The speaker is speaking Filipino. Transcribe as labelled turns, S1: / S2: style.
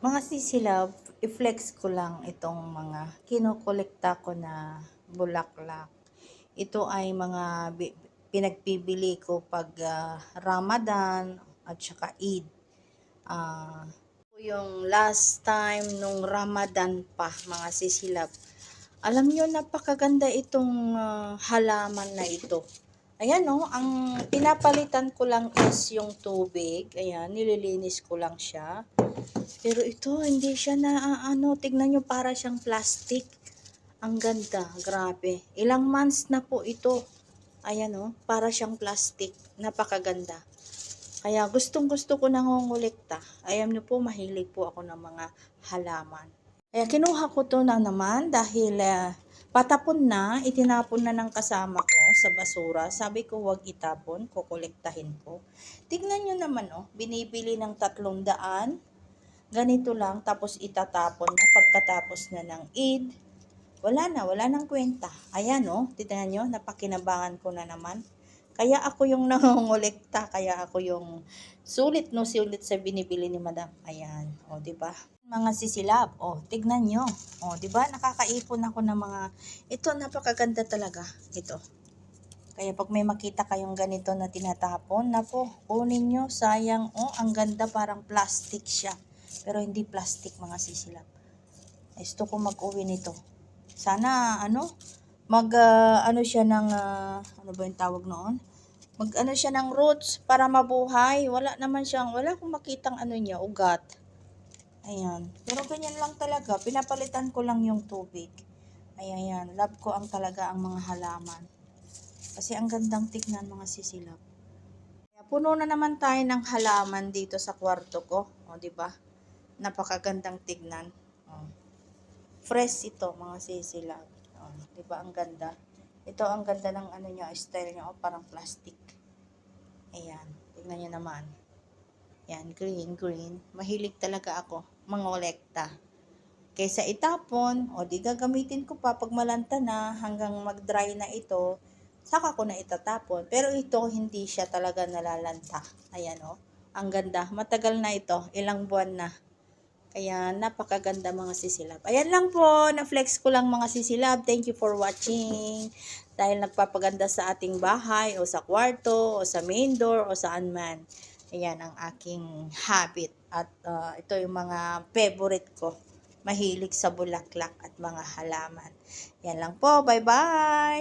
S1: Mga sisilab, i-flex ko lang itong mga kinokolekta ko na bulaklak. Ito ay mga pinagpibili ko pag Ramadan at saka Eid. Ah, yung last time nung Ramadan pa, mga sisilab. Alam nyo, napakaganda itong halaman na ito. Ayan o, ang pinapalitan ko lang is yung tubig. Ayan, nililinis ko lang siya. Pero ito, hindi siya na tignan nyo, para siyang plastic. Ang ganda, grabe. Ilang months na po ito. Ayan o, para siyang plastic. Napakaganda. Kaya gustong gusto ko nangongolekta. Ayan nyo po, mahilig po ako ng mga halaman. Kaya kinuha ko to na naman dahil patapon na, itinapon na ng kasama ko sa basura. Sabi ko wag itapon, kukolektahin ko. Tignan nyo naman oh, binibili ng 300. Ganito lang, tapos itatapon na pagkatapos na ng Eid. Wala nang kwenta. Ayan oh, tignan nyo, napakinabangan ko na naman. Kaya ako yung nangongolekta, kaya ako yung sulit sa binibili ni Madam. Ayan, o di ba? Mga sisilab, o tignan nyo. O di ba? Nakakaipon ako ng mga ito, napakaganda talaga ito. Kaya pag may makita kayong ganito na tinatapon, nako, kunin nyo, sayang. O, ang ganda, parang plastic siya. Pero hindi plastic, mga sisilab. Gusto ko mag-uwi nito. Sana ano siya ng ano ba yung tawag noon? Mag-ano siya ng roots para mabuhay. Wala akong makitang niya, ugat. Ayan. Pero ganyan lang talaga. Pinapalitan ko lang yung tubig. Ayan. Love ko talaga ang mga halaman. Kasi ang gandang tignan, mga sisilab. Kaya puno na naman tayo ng halaman dito sa kwarto ko. O, di ba? Napakagandang tignan. O. Fresh ito, mga sisilab. O, di ba? Ang ganda. Ito ang ganda ng niya, style niya. O, parang plastic. Ayan. Tignan niyo naman. Yan, green. Mahilig talaga ako mangolekta. Kaysa itapon, o di gagamitin ko pa pag malanta na hanggang mag-dry na ito, saka ko na itatapon. Pero ito, hindi siya talaga nalalanta. Ayan o. Ang ganda. Matagal na ito. Ilang buwan na. Kaya napakaganda, mga sisilab. Ayan lang po. Na-flex ko lang, mga sisilab. Thank you for watching. Dahil nagpapaganda sa ating bahay o sa kwarto o sa main door o saan man. Ayan ang aking habit. At ito yung mga favorite ko. Mahilig sa bulaklak at mga halaman. Yan lang po. Bye-bye!